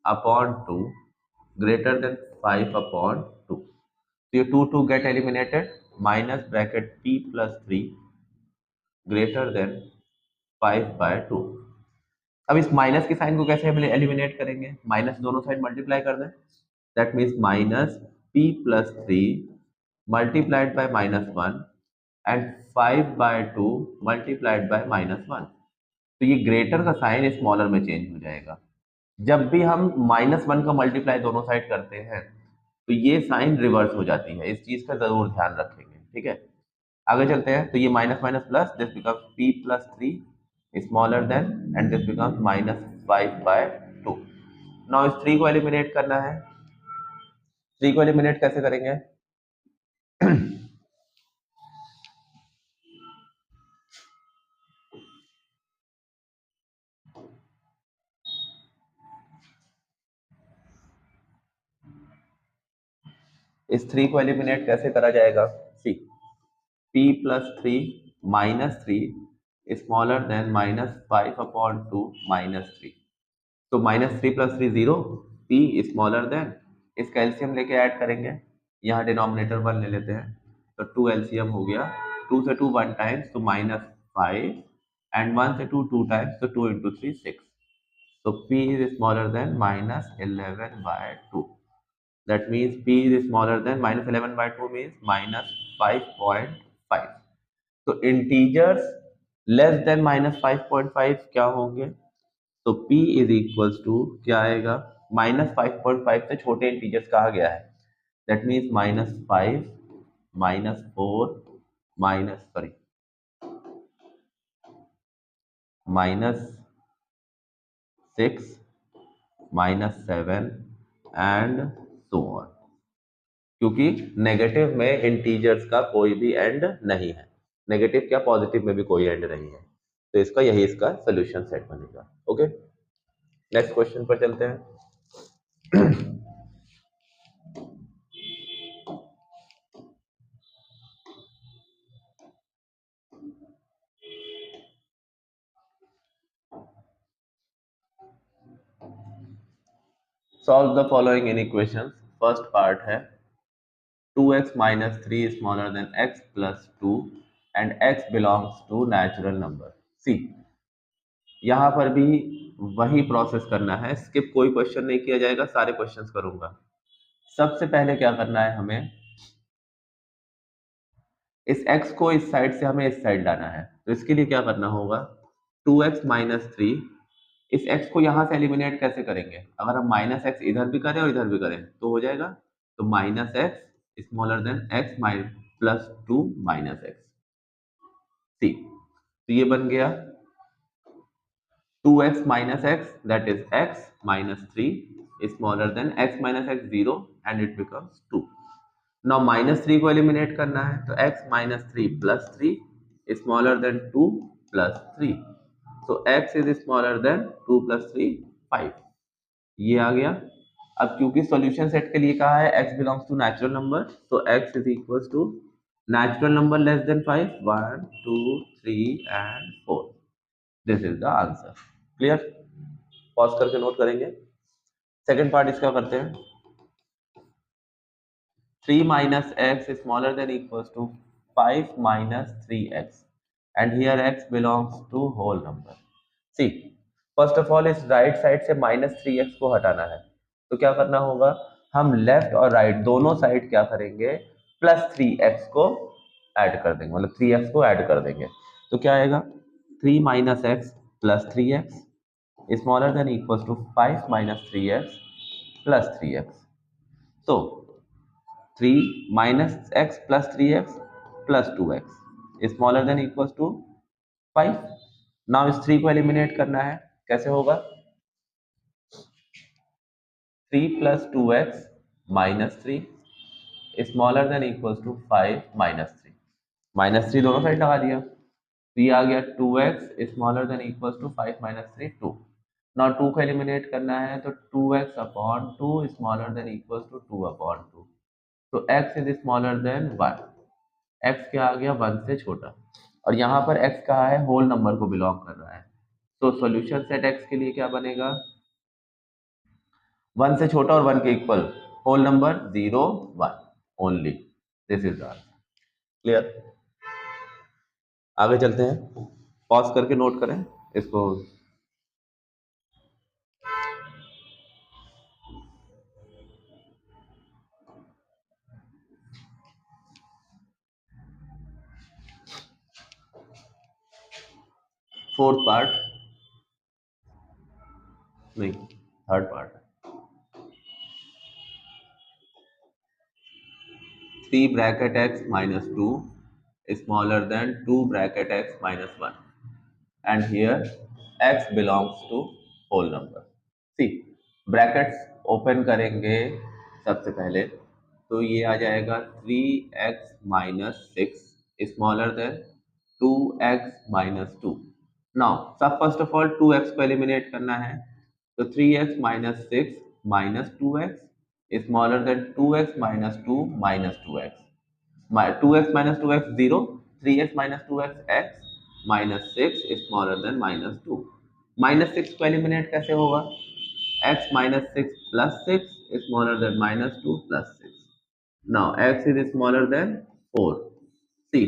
upon 2 greater than 5/2। तो ये 2 get eliminated, minus bracket p plus 3 greater than 5/2। अब इस माइनस के साइन को कैसे एलिमिनेट करेंगे, माइनस दोनों साइड मल्टीप्लाई कर दें, that means minus p plus 3 multiplied by -1 and 5/2 multiplied by -1। तो ये ग्रेटर का साइन स्मॉलर में चेंज हो जाएगा। जब भी हम -1 का मल्टीप्लाई दोनों साइड करते हैं तो ये साइन रिवर्स हो जाती है, इस चीज का जरूर ध्यान रखेंगे। ठीक है, आगे चलते हैं, तो ये minus minus plus, this becomes p plus 3 smaller than and this becomes -5/2। Now इस 3 को एलिमिनेट करना है, 3 को एलिमिनेट कैसे करेंगे, इस 3 को एलिमिनेट कैसे करा जाएगा, सी p plus 3 -3 स्मॉलर देन -5/2 -3। तो -3 + 3 0, p स्मॉलर देन, इसका एलसीएम लेके ऐड करेंगे, यहाँ डिनोमिनेटर 1 ले लेते हैं, तो 2 एलसीएम हो गया, 2 से 2 1 टाइम्स, तो -5 and 1 से 2 2 times, so 2 into 3 6. So p is smaller than minus 11 by 2. That means p is smaller than minus 11 by 2 means minus 5.5. तो integers less than minus 5.5 क्या होंगे? तो p is equals to क्या आएगा? माइनस 5.5 से छोटे इंटीजर्स कहा गया है. That means minus 5, minus 4, minus 6, minus 7 and so on. क्योंकि नेगेटिव में इंटीजर्स का कोई भी एंड नहीं है. नेगेटिव क्या, पॉजिटिव में भी कोई एंड नहीं है. तो इसका यही इसका सोल्यूशन सेट बनेगा. ओके, नेक्स्ट क्वेश्चन पर चलते हैं. Solve the following equations. First part है 2x minus 3 is smaller than x plus 2 and x belongs to natural number. See, यहाँ पर भी वही प्रोसेस करना है. स्किप कोई क्वेश्चन नहीं किया जाएगा, सारे क्वेश्चंस करूंगा. सबसे पहले क्या करना है, हमें इस x को इस साइड से हमें इस साइड लाना है. तो इसके लिए क्या करना होगा, 2x minus 3, इस x को यहाँ से एलिमिनेट कैसे करेंगे? अगर हम माइनस एक्स इधर भी करें और इधर भी करें तो हो जाएगा. तो minus x smaller than x plus 2 minus x. See, तो ये बन गया 2x minus x, that is x minus 3 is smaller than x minus x 0 and it becomes 2. Now minus 3 को एलिमिनेट करना है, तो x minus 3 plus 3 is smaller than 2 plus 3. So x is smaller than 2 plus 3 5. ये आ गया. अब क्योंकि solution set के लिए कहा है x belongs to natural number, तो x is equals to natural number less than 5, 1 2 3 and 4. This is the answer. Clear? Pause करके नोट करेंगे. सेकंड पार्ट इसका करते हैं. 3 minus x is smaller than equals to 5 minus 3x and here x belongs to whole number. See, first of all इस right side से minus 3x को हटाना है. तो क्या करना होगा, हम लेफ्ट और राइट दोनों साइड क्या करेंगे, प्लस 3x को ऐड कर देंगे, मतलब 3x को ऐड कर देंगे. तो क्या आएगा, 3 minus x plus 3x smaller than equals to 5 minus 3x plus 3x. So 3 minus x plus 3x plus 2x smaller than equals to 5. Now इस 3 को एलिमिनेट करना है. कैसे होगा, 3 plus 2x minus 3 smaller than equals to 5 minus 3. Minus 3 दोनों side लगा दिया. तो ये आ गया 2x smaller than equals to 5 minus 3 2. Now 2 को एलिमिनेट करना है, तो 2x upon 2 smaller than equals to 2 upon 2. तो x is smaller than 1. x क्या आ गया, 1 से छोटा. और यहाँ पर x कहा है, होल नंबर को बिलोंग कर रहा है. तो सॉल्यूशन सेट x के लिए क्या बनेगा, 1 से छोटा और 1 के equal, whole number 0 1 only. This is the answer. Clear? आगे चलते हैं. पॉज करके नोट करें इसको. फोर्थ पार्ट नहीं, third part. 3 bracket x minus 2 is smaller than 2 bracket x minus 1 and here x belongs to whole number. See, brackets open करेंगे सबसे पहले, तो ये आ जाएगा 3x minus 6 smaller than 2x minus 2. Now सब फर्स्ट ऑफ ऑल 2x को eliminate करना है, तो 3x minus 6 minus 2x is smaller than 2x minus 2 minus 2x. 2x minus 2x 0, 3x minus 2x x minus 6 is smaller than minus 2. minus 6 को eliminate कैसे होगा, x minus 6 plus 6 is smaller than minus 2 plus 6. Now x is smaller than 4. See,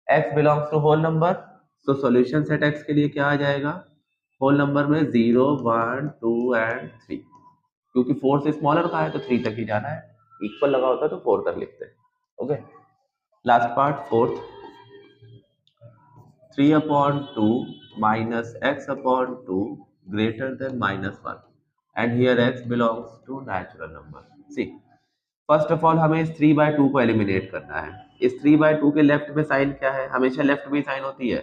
x belongs to whole number, तो solution set x के लिए क्या आ जाएगा, whole number में 0 1 2 and 3, क्योंकि 4 से स्मॉलर का है तो 3 तक ही जाना है, इक्वल लगा होता है तो 4 तक लिखते हैं। Okay, last part fourth, 3/2 minus x/2 greater than -1 and here x belongs to natural number. See, first of all हमें इस 3/2 को एलिमिनेट करना है। इस 3/2 के लेफ्ट में साइन क्या है, हमेशा लेफ्ट में साइन होती है,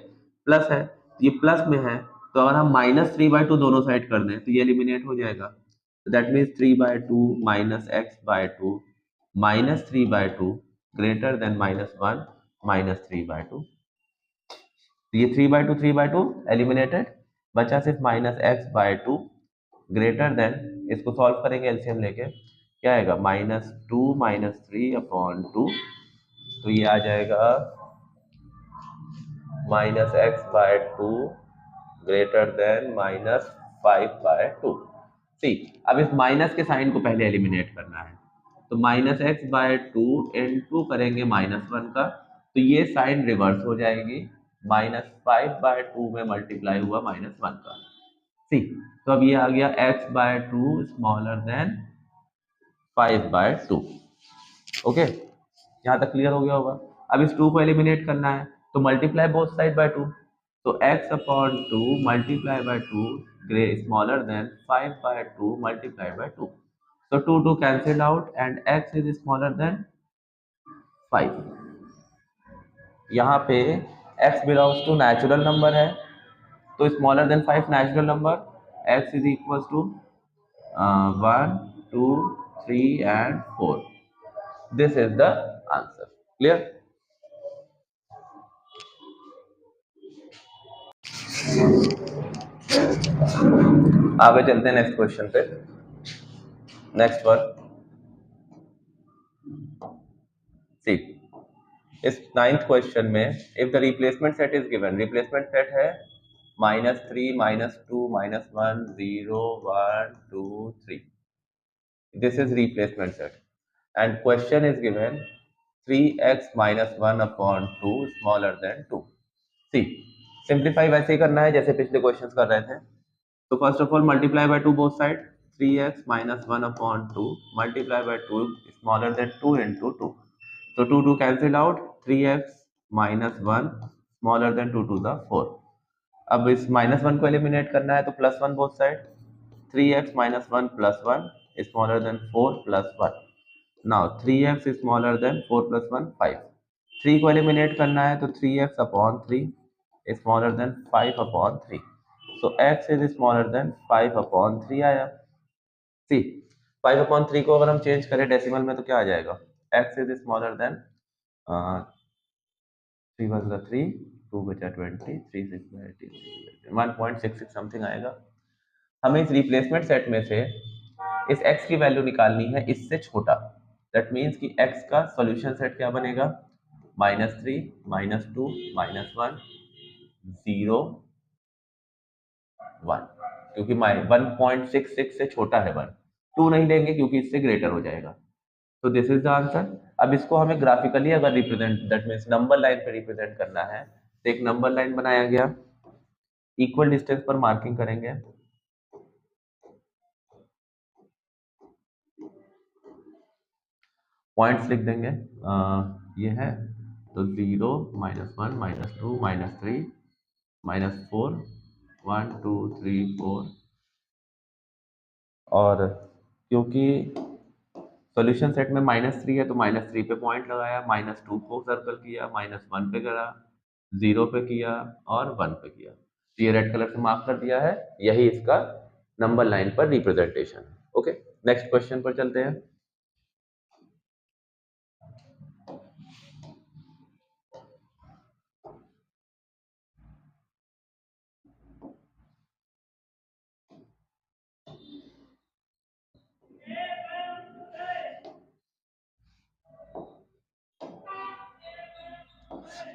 प्लस है, तो ये प्लस में है, तो अगर हम -3/2 दोनों साइड कर दें तो ये एलिमिनेट हो जाएगा। That means 3/2 minus x/2 -3/2 greater than -1 -3/2। तो ये 3/2 एलिमिनेटेड, बचा सिर्फ -x/2 ग्रेटर देन, इसको सॉल्व करेंगे एलसीएम लेके, क्या आएगा -2 -3/2, तो ये आ जाएगा -x/2 ग्रेटर देन -5/2। सी, अब इस माइनस के साइन को पहले एलिमिनेट करना है, तो -x/2 इंटू करेंगे -1 का, तो ये साइन रिवर्स हो जाएगी, -5/2 में मल्टीप्लाई हुआ -1 का। सी, तो अब ये आ गया x/2 स्मॉलर देन 5/2। ओके, यहाँ तक क्लियर हो गया होगा। अब इस 2 को एलिमिनेट करना है, तो मल्टीप्लाई बोथ साइड बाय 2, तो x/2 मल्टीप्लाई बाय 2 ग्रे स्मॉलर देन 5/2 मल्टीप्लाई बाय 2, तो 2 cancel out and x is smaller than 5। यहाँ पे x belongs to natural number है, तो smaller than 5 natural number, x is equal to 1 2 3 and 4। This is the answer. Clear? आगे चलते हैं next question पे। Next one, see, इस 9th question में if the replacement set is given, replacement set है -3 -2 -1 0 1 2 3, this is replacement set and question is given 3x - 1 upon 2 smaller than 2। C, simplify वैसे ही करना है जैसे पिछले क्वेश्चंस कर रहे थे, तो first of all multiply by 2 both side, 3x - 1 upon 2 multiply by 2 smaller then 2 into 2, तो 2 cancel out, 3x - 1 smaller then 2 to the 4। अब इस -1 को एलिमिनेट करना है, तो +1 both side, 3x - 1 +1 smaller than 4 +1। Now 3x smaller than 4 + 1 5। 3 को eliminate करना है, तो 3x upon 3 smaller than 5 upon 3, so x is smaller than 5 upon 3 आया। सी, 5 अपॉन 3 को अगर हम चेंज करें डेसिमल में तो क्या आ जाएगा, x is smaller than 3 × 3 2 × 20 3 6 18 1.66 something आएगा। हमें इस रिप्लेसमेंट सेट में से इस x की वैल्यू निकालनी है इससे छोटा, दैट मीन्स कि x का सॉल्यूशन सेट क्या बनेगा, -3 -2 -1 0 1, क्योंकि 1.66 से छोटा है 1, 2 नहीं लेंगे क्योंकि इससे ग्रेटर हो जाएगा, तो दिस इज द आंसर। अब इसको हमें ग्राफिकली अगर represent, that means number line पे रिप्रेजेंट करना है, तो एक नंबर लाइन बनाया गया, इक्वल डिस्टेंस पर मार्किंग करेंगे, पॉइंट्स लिख देंगे, ये है, तो 0 -1 -2 -3 -4 1 2 3 4, और क्योंकि सॉल्यूशन सेट में -3 है तो -3 पे पॉइंट लगाया, -2 को सर्कल किया, -1 पे करा, 0 पे किया और 1 पे किया, तो ये रेड कलर से मार्क कर दिया है, यही इसका नंबर लाइन पर रिप्रेजेंटेशन है। ओके, नेक्स्ट क्वेश्चन पर चलते हैं।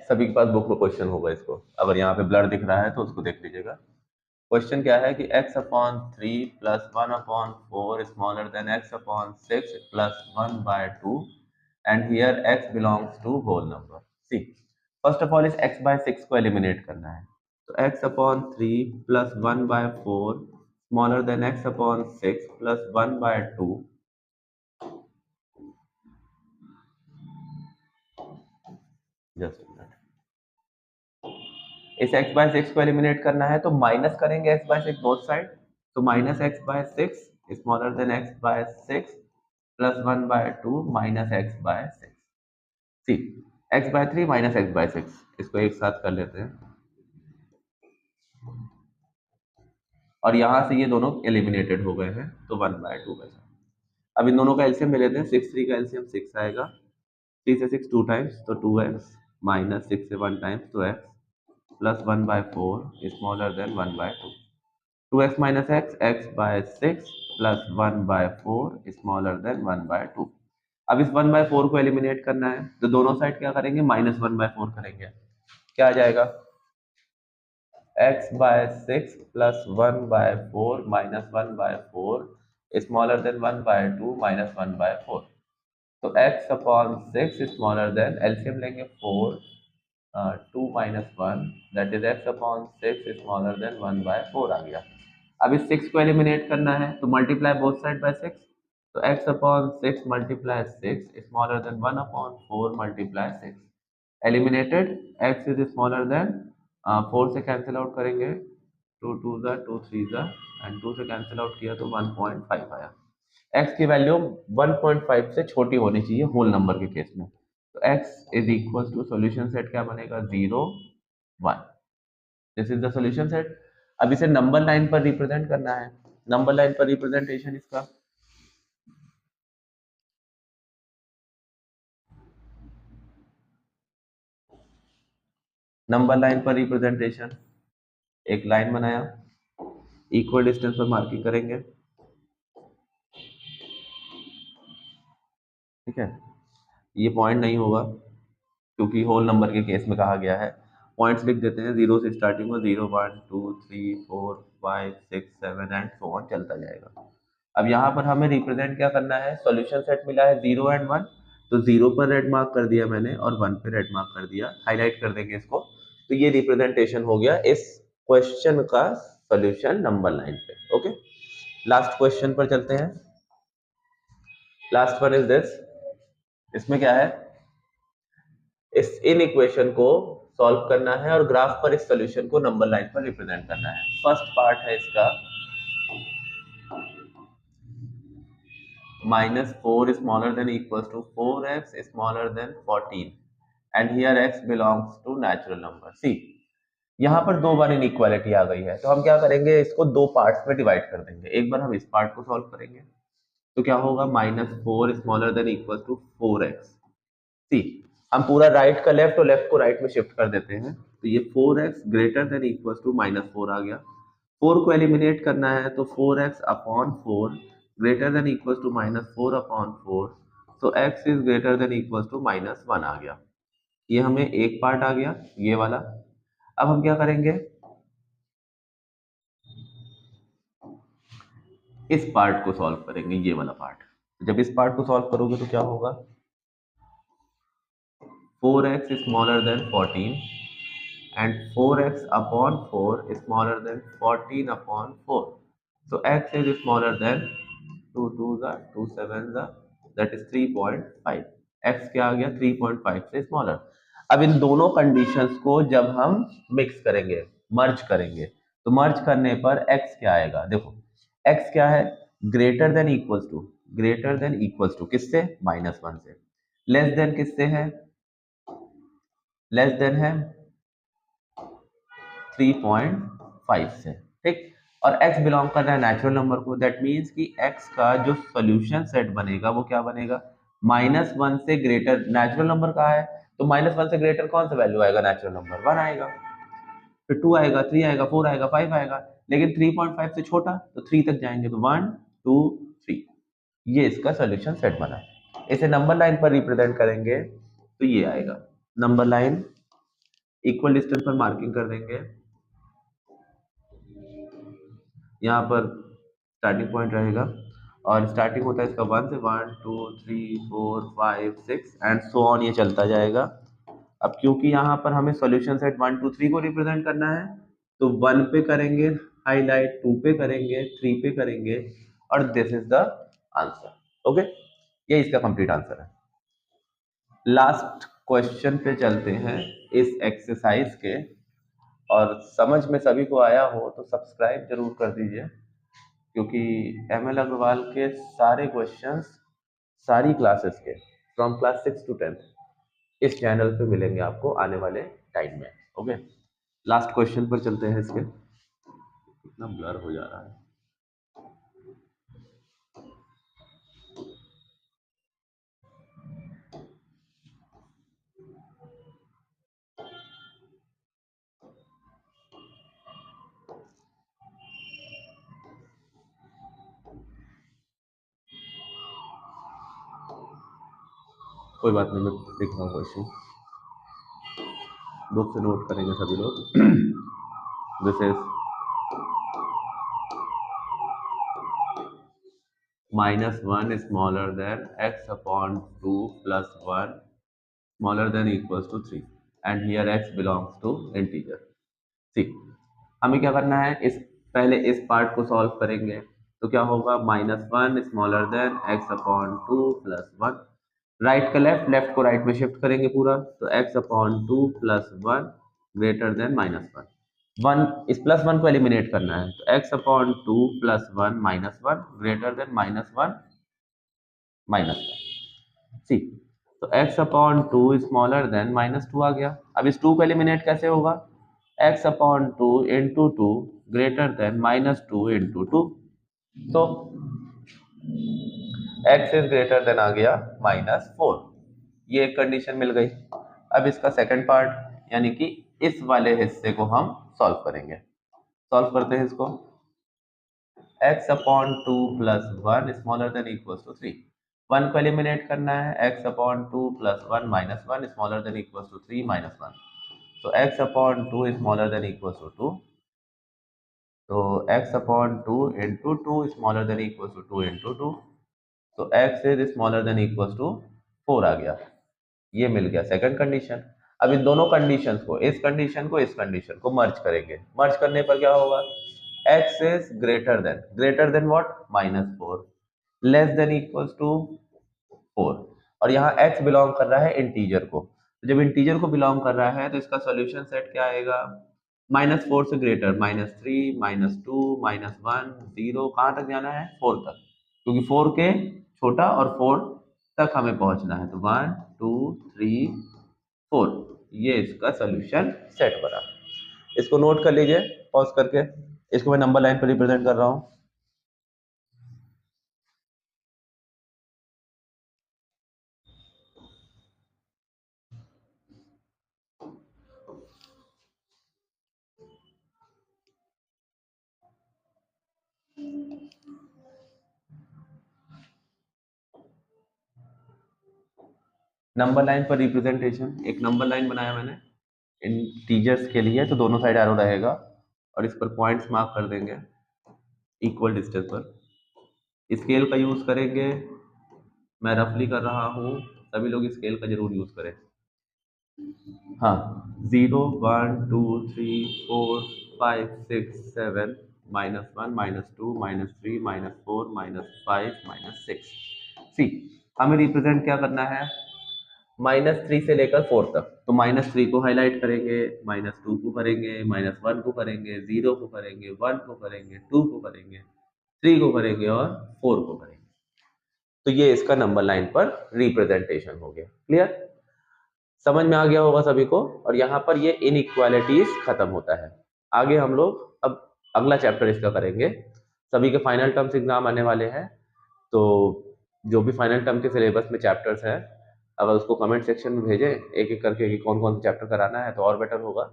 सभी के पास बुक में क्वेश्चन होगा, इसको अगर यहाँ पे ब्लर दिख रहा है तो उसको देख लीजिएगा। क्वेश्चन क्या है कि x/3 + 1/4 smaller than x/6 + 1/2 and here x belongs to whole number. See, first of all इस x/6 को एलिमिनेट करना है, तो x upon 3 plus 1/4 smaller than x upon 6 plus 1/2 just इस x/6 को एलिमिनेट करना है तो माइनस करेंगे x/6 बोथ साइड, तो minus x/6 smaller than x/6 plus 1/2 minus x/6। सी x/3 माइनस x/6 इसको एक साथ कर लेते हैं और यहाँ से ये दोनों एलिमिनेटेड हो गए हैं तो 1/2 बचा। अब इन दोनों का एलसीएम ले लेते हैं। 6 3 का एलसीएम 6 आएगा, 3 से 6 2 टाइम्स तो 2x माइनस 6 से 1 टाइम्स तो x plus 1/4 smaller then 1/2। 2x minus x x/6 plus 1/4 smaller then 1/2। अब इस 1/4 को एलिमिनेट करना है तो दोनों साइड क्या करेंगे, माइनस 1/4 करेंगे। क्या आ जाएगा, x/6 plus 1/4 minus 1/4 smaller then 1/2 minus 1/4। तो x upon 6 smaller than LCM लेंगे 4 2 minus 1 that is x upon 6 smaller than 1/4 आ गया। अब इस 6 को एलिमिनेट करना है तो मल्टीप्लाई बोथ साइड बाय 6, तो x upon 6 multiply 6 smaller than 1 upon 4 multiply 6 eliminated. x is smaller than 4 से कैंसिल आउट करेंगे 2 2 ज़ा 2 3 ज़ा एंड 2 से कैंसिल आउट किया तो 1.5 आया। x की वैल्यू 1.5 से छोटी होनी चाहिए होल नंबर के केस में, तो x is equal to solution set क्या बनेगा 0 1। This is the solution set. अब इसे नंबर लाइन पर रिप्रेजेंट करना है। नंबर लाइन पर रिप्रेजेंटेशन इसका नंबर लाइन पर रिप्रेजेंटेशन, एक लाइन बनाया, इक्वल डिस्टेंस पर मार्किंग करेंगे, ठीक है। ये पॉइंट नहीं होगा क्योंकि होल नंबर के केस में कहा गया है। पॉइंट्स लिख देते हैं, 0 से स्टार्टिंग हो 0 1 2 3 4 5 6 7 एंड सो ऑन चलता जाएगा। अब यहाँ पर हमें रिप्रेजेंट क्या करना है, सॉल्यूशन सेट मिला है 0 एंड 1, तो 0 पर रेड मार्क कर दिया मैंने और 1 पे रेड मार्क कर दिया, हाईलाइट कर देंगे इसको। तो ये रिप्रेजेंटेशन हो गया इस क्वेश्चन का सॉल्यूशन नंबर लाइन पे। ओके, लास्ट क्वेश्चन पर चलते हैं। Last one is this. इसमें क्या है, इस इन इक्वेशन को सॉल्व करना है और ग्राफ पर इस सॉल्यूशन को नंबर लाइन पर रिप्रेजेंट करना है। फर्स्ट पार्ट है इसका -4 smaller than equals to 4x smaller than 14 and here x belongs to natural number। सी यहाँ पर दो बार इनइक्वालिटी आ गई है तो हम क्या करेंगे, इसको दो पार्ट्स में डिवाइड कर देंगे। एक बार हम इस पार्ट को सॉल्व करेंगे तो क्या होगा, -4 smaller than equal to 4x। See हम पूरा राइट का लेफ्ट और लेफ्ट को राइट में शिफ्ट कर देते हैं तो ये 4x greater than equal to -4 आ गया। 4 को एलिमिनेट करना है तो 4x upon 4 greater than equal to -4 upon 4, तो x is greater than equal to -1 आ गया। ये हमें एक पार्ट आ गया ये वाला। अब हम क्या करेंगे, इस पार्ट को सॉल्व करेंगे, ये वाला पार्ट। जब इस पार्ट को सॉल्व करोगे तो क्या होगा, 4x smaller than 14 and 4x upon 4 is smaller than 14 upon 4. So x is smaller than 2 2 the 2 7 the that is 3.5। x क्या आ गया 3.5 से स्मॉलर। अब इन दोनों कंडीशंस को जब हम मिक्स करेंगे, मर्ज करेंगे, तो मर्ज करने पर x क्या आएगा, देखो x क्या है, greater than equals to, greater than equals to किससे, -1 से, लेस देन किससे है, लेस देन है 3.5 से, ठीक। और x बिलोंग कर रहा है नेचुरल नंबर को, दैट मीन्स कि x का जो सोल्यूशन सेट बनेगा वो क्या बनेगा, -1 से ग्रेटर। नेचुरल नंबर कहाँ है तो -1 से ग्रेटर कौन सा वैल्यू आएगा, नेचुरल नंबर 1 आएगा, फिर 2 आएगा, 3 आएगा, 4 आएगा, 5 आएगा, लेकिन 3.5 से छोटा तो 3 तक जाएंगे तो 1 2 3। ये इसका सोल्यूशन सेट बना। इसे नंबर लाइन पर रिप्रेजेंट करेंगे तो ये आएगा, नंबर लाइन इक्वल डिस्टेंस पर मार्किंग कर देंगे। यहाँ पर स्टार्टिंग पॉइंट रहेगा और स्टार्टिंग होता है इसका 1 से, 1 2 3 4 5 6 एंड सो ऑन, ये चलता जाएगा। अब क्योंकि यहाँ पर हमें सॉल्यूशन सेट 1 2 3 को रिप्रेजेंट करना है तो 1 पे करेंगे हाईलाइट, 2 पे करेंगे, 3 पे करेंगे और this is the answer. Okay, ये इसका कंप्लीट आंसर है। लास्ट क्वेश्चन पे चलते हैं इस एक्सरसाइज के, और समझ में सभी को आया हो तो सब्सक्राइब जरूर कर दीजिए, क्योंकि ML अग्रवाल के सारे क्वेश्चंस सारी क्लासेस के फ्रॉम क्लास 6 to 10 इस चैनल पे मिलेंगे आपको आने वाले टाइम में। ओके, लास्ट क्वेश्चन पर चलते हैं। इसके कितना ब्लर हो जा रहा है। कोई बात नहीं, मैं लिख रहा हूँ क्वेश्चन, बुक से नोट करेंगे सभी लोग। This is -1 smaller than x upon 2 plus 1 smaller than equals to 3 and here x belongs to integer। सी, हमें क्या करना है, इस पहले इस पार्ट को सॉल्व करेंगे तो क्या होगा, -1 smaller than x upon 2 plus 1, right का लेफ्ट, लेफ्ट को राइट में शिफ्ट करेंगे पूरा, तो x upon 2 plus 1 greater than -1। 1 इस +1 को एलिमिनेट करना है, तो x upon 2 plus 1 -1 greater than -1 -1। सी, तो x अपॉन 2 स्मॉलर देन -2 आ गया। अब इस 2 को एलिमिनेट कैसे होगा, x upon 2 into 2 greater than -2 into 2, तो x इज ग्रेटर देन आ गया -4। ये एक कंडीशन मिल गई। अब इसका सेकंड पार्ट यानी कि इस वाले हिस्से को हम सॉल्व करेंगे। सॉल्व करते हैं इसको, x upon 2 plus 1 smaller than equals to 3। 1 को एलिमिनेट करना है, x upon 2 plus 1 minus 1 smaller than equals to 3 minus 1, तो x upon 2 smaller than equals to 2, तो x upon 2 into 2 smaller than equals to 2 into 2, तो x is smaller than equals to 4 आ गया। ये मिल गया सेकंड कंडीशन। अब इन दोनों conditions को, इस कंडीशन को मर्ज करेंगे। मर्ज करने पर क्या होगा, x is greater than what, -4, less than equals to 4, और यहाँ x बिलोंग कर रहा है इंटीजर को। तो जब इंटीजर को बिलोंग कर रहा है तो इसका सॉल्यूशन सेट क्या आएगा, -4 से ग्रेटर, -3 -2 -1 0, कहाँ तक जाना है, 4 तक, क्योंकि 4 के छोटा और 4 तक हमें पहुंचना है, तो 1 2 3 4, ये इसका सॉल्यूशन सेट बना। इसको नोट कर लीजिए पॉज करके, इसको मैं नंबर लाइन पर रिप्रेजेंट कर रहा हूँ। नंबर लाइन पर रिप्रेजेंटेशन, एक नंबर लाइन बनाया मैंने इंटीजर्स के लिए, तो दोनों साइड एरो रहेगा और इस पर पॉइंट्स मार्क कर देंगे इक्वल डिस्टेंस पर। स्केल का यूज करेंगे, मैं रफली कर रहा हूँ, सभी लोग स्केल का जरूर यूज करें। हाँ, 0 1 2 3 4 5 6 7 -1 -2 -3 -4 -5 -6। सी, हमें रिप्रेजेंट क्या करना है, -3 से लेकर 4 तक, तो -3 को हाईलाइट करेंगे, -2 को करेंगे, -1 को करेंगे, 0 को करेंगे, 1 को करेंगे, 2 को करेंगे, 3 को करेंगे और 4 को करेंगे। तो ये इसका नंबर लाइन पर रिप्रेजेंटेशन हो गया। क्लियर, समझ में आ गया होगा सभी को। और यहाँ पर ये इनइक्वालिटीज खत्म होता है। आगे हम लोग अब अगला चैप्टर इसका करेंगे। सभी के फाइनल टर्म्स एग्जाम आने वाले हैं, तो जो भी फाइनल टर्म के सिलेबस में चैप्टर्स हैं, अगर उसको कमेंट सेक्शन में भेजें एक एक करके कि कौन कौन सा चैप्टर कराना है तो और बेटर होगा।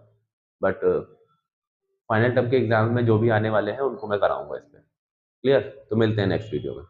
बट फाइनल टर्म के एग्जाम में जो भी आने वाले हैं उनको मैं कराऊंगा इस पर। क्लियर, तो मिलते हैं नेक्स्ट वीडियो में।